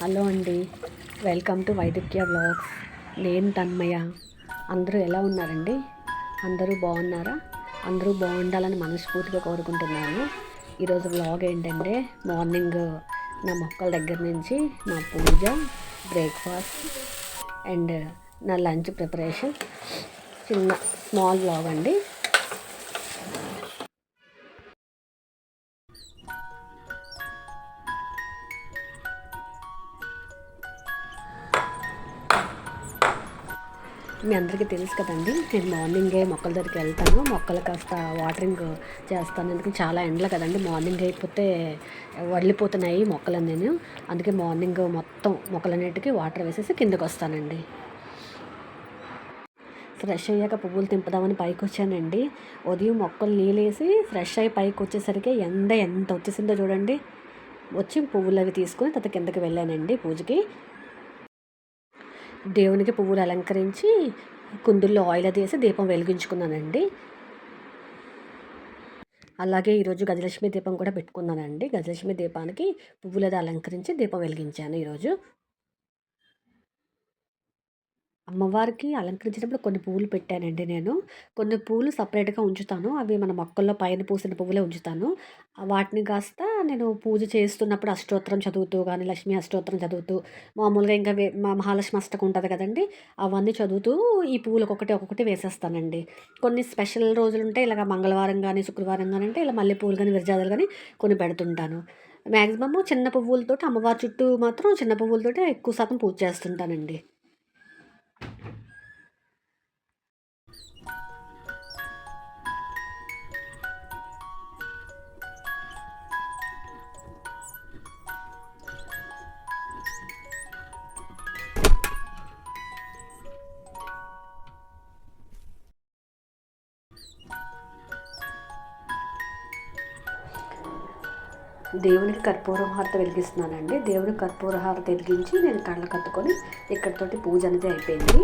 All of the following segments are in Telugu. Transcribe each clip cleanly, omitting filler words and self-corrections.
హలో అండి, వెల్కమ్ టు వైదిక్య వ్లాగ్స్. నేను తన్మయ. అందరూ ఎలా ఉన్నారండి? అందరూ బాగున్నారా? అందరూ బాగుండాలని మనస్ఫూర్తిగా కోరుకుంటున్నాను. ఈరోజు వ్లాగ్ ఏంటంటే మార్నింగ్ నా మొక్కల దగ్గర నుంచి నా పూజ, బ్రేక్ఫాస్ట్ అండ్ నా లంచ్ ప్రిపరేషన్, చిన్న స్మాల్ వ్లాగ్ అండి. మీ అందరికీ తెలుసు కదండి, నేను మార్నింగే మొక్కల దగ్గరికి వెళ్తాను. మొక్కలు కాస్త వాటరింగ్ చేస్తాను. ఎందుకంటే చాలా ఎండలు కదండి, మార్నింగ్ అయిపోతే వడిలిపోతున్నాయి మొక్కలని. నేను అందుకే మార్నింగ్ మొత్తం మొక్కలన్నిటికీ వాటర్ వేసేసి కిందకు వస్తానండి. ఫ్రెష్ అయ్యాక పువ్వులు తెంపుదామని పైకి వచ్చానండి. ఉదయం మొక్కలు నీళ్ళేసి ఫ్రెష్ అయ్యి పైకి వచ్చేసరికి ఎండ ఎంత వచ్చేసిందో చూడండి. వచ్చి పువ్వులు అవి తీసుకొని తర్వాత కిందకి వెళ్ళానండి పూజకి. దేవునికి పువ్వులు అలంకరించి కుందుల్లో ఆయిల్ అది వేసి దీపం వెలిగించుకున్నానండి. అలాగే ఈరోజు గజలక్ష్మి దీపం కూడా పెట్టుకున్నానండి. గజలక్ష్మి దీపానికి పువ్వులు అది అలంకరించి దీపం వెలిగించాను ఈరోజు. అమ్మవారికి అలంకరించినప్పుడు కొన్ని పువ్వులు పెట్టానండి నేను. కొన్ని పువ్వులు సపరేట్గా ఉంచుతాను. అవి మన మొక్కల్లో పైన పూసిన పువ్వులే ఉంచుతాను. వాటిని కాస్త నేను పూజ చేస్తున్నప్పుడు అష్టోత్తరం చదువుతూ కానీ, లక్ష్మీ అష్టోత్తరం చదువుతూ, మామూలుగా ఇంకా మా మహాలక్ష్మి అష్టకం ఉంటుంది కదండి, అవన్నీ చదువుతూ ఈ పువ్వులు ఒక్కొక్కటి వేసేస్తానండి. కొన్ని స్పెషల్ రోజులు ఉంటే ఇలాగ మంగళవారం కానీ, శుక్రవారం కానీ అంటే ఇలా మల్లెపూలు కానీ, విరజాజులు కానీ కొన్ని పెడుతుంటాను. మ్యాక్సిమము చిన్న పువ్వులతోటి అమ్మవారి చుట్టూ మాత్రం చిన్న పువ్వులతోటి ఎక్కువ శాతం పూజ చేస్తుంటానండి. దేవునికి కర్పూర హారతి వెలిగిస్తున్నానండి. దేవునికి కర్పూర హారతి వెలిగించి నేను కళ్ళ కత్తుకొని ఇక్కడితోటి పూజ అనేది అయిపోయింది.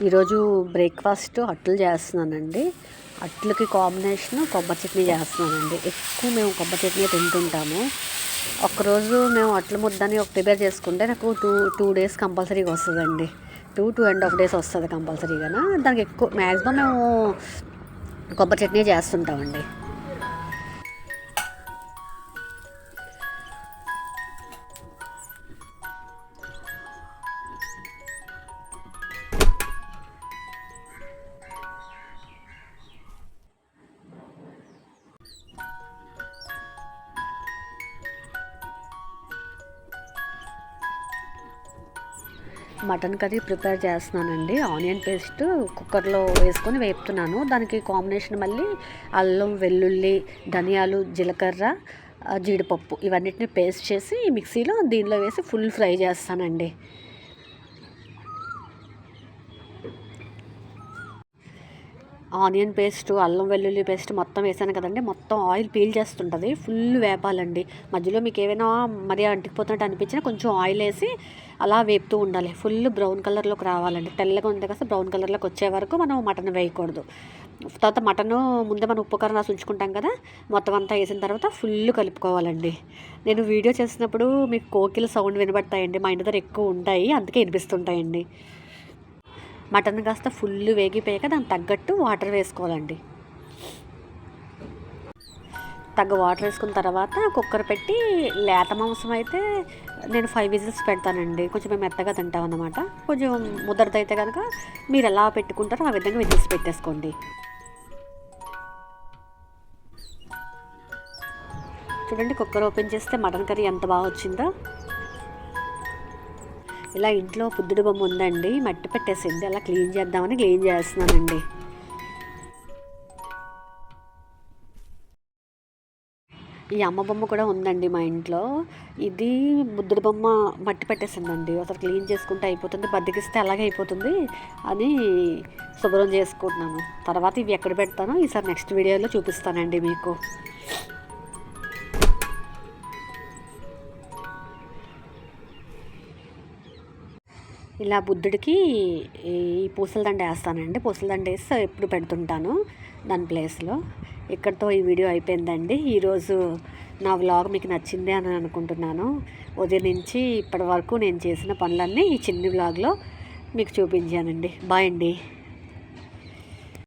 ఈరోజు బ్రేక్ఫాస్ట్ అట్లు చేస్తున్నానండి. అట్లకి కాంబినేషన్ కొబ్బరి చట్నీ చేస్తున్నానండి. ఎక్కువ మేము కొబ్బరి చట్నీ తింటుంటాము. ఒక్కరోజు మేము అట్ల ముద్దని ప్రిపేర్ చేసుకుంటే నాకు టూ డేస్ కంపల్సరీగా వస్తుందండి. 2.5 డేస్ వస్తుంది కంపల్సరీగా. దానికి ఎక్కువ మ్యాక్సిమం మేము కొబ్బరి చట్నీ చేస్తుంటామండి. మటన్ కర్రీ ప్రిపేర్ చేస్తున్నానండి. ఆనియన్ పేస్ట్ కుక్కర్లో వేసుకొని వేపుతున్నాను. దానికి కాంబినేషన్ మళ్ళీ అల్లం, వెల్లుల్లి, ధనియాలు, జీలకర్ర, జీడిపప్పు ఇవన్నిటిని పేస్ట్ చేసి మిక్సీలో దీనిలో వేసి ఫుల్ ఫ్రై చేస్తానండి. ఆనియన్ పేస్ట్, అల్లం వెల్లుల్లి పేస్ట్ మొత్తం వేసాను కదండి. మొత్తం ఆయిల్ పీల్ చేస్తుంటుంది. ఫుల్ వేపాలండి. మధ్యలో మీకు ఏమైనా మరీ అంటికిపోతున్నట్టు అనిపించినా కొంచెం ఆయిల్ వేసి అలా వేపుతూ ఉండాలి. ఫుల్ బ్రౌన్ కలర్లోకి రావాలండి. తెల్లగా ఉంటే కాస్త బ్రౌన్ కలర్లోకి వచ్చే వరకు మనం మటన్ వేయకూడదు. తర్వాత మటను ముందే మనం ఉప్పు కారం రాసి ఉంచుకుంటాం కదా, మొత్తం అంతా వేసిన తర్వాత ఫుల్ కలుపుకోవాలండి. నేను వీడియో చేసినప్పుడు మీకు కోకిల సౌండ్ వినబడతాయండి. మా ఇంటి దగ్గర ఎక్కువ ఉంటాయి, అందుకే వినిపిస్తుంటాయండి. మటన్ కాస్త ఫుల్ వేగిపోయాక దానికి తగ్గట్టు వాటర్ వేసుకోవాలండి. వాటర్ వేసుకున్న తర్వాత కుక్కర్ పెట్టి, లేత మాంసం అయితే నేను 5 విజిల్స్ పెడతానండి. కొంచెం మేము మెత్తగా తింటాం అన్నమాట. కొంచెం ముద్దరదైతే కనుక మీరు ఎలా పెట్టుకుంటారో ఆ విధంగా విజిల్స్ పెట్టేసుకోండి. చూడండి, కుక్కర్ ఓపెన్ చేస్తే మటన్ కర్రీ ఎంత బాగా వచ్చిందో. ఇలా ఇంట్లో బుద్ధుడి బొమ్మ ఉందండి, మట్టి పెట్టేసింది. అలా క్లీన్ చేద్దామని క్లీన్ చేస్తున్నానండి. ఈ అమ్మ బొమ్మ కూడా ఉందండి మా ఇంట్లో. ఇది బుద్ధుడి బొమ్మ మట్టి పెట్టేసిందండి. అసలు క్లీన్ చేసుకుంటే అయిపోతుంది, బద్దకిస్తే అలాగే అయిపోతుంది అని శుభ్రం చేసుకుంటున్నాను. తర్వాత ఇవి ఎక్కడ పెడతానో ఈసారి నెక్స్ట్ వీడియోలో చూపిస్తానండి మీకు. ఇలా బుద్ధుడికి ఈ పూసల దండ వేస్తానండి. పూసల దండ వేసి ఎప్పుడు పెడుతుంటాను దాని ప్లేస్లో. ఇక్కడితో ఈ వీడియో అయిపోయిందండి. ఈరోజు నా వ్లాగ్ మీకు నచ్చింది అని అనుకుంటున్నాను. ఉదయం నుంచి ఇప్పటి వరకు నేను చేసిన పనులన్నీ ఈ చిన్ని వ్లాగ్లో మీకు చూపించానండి. బాయ్ అండి.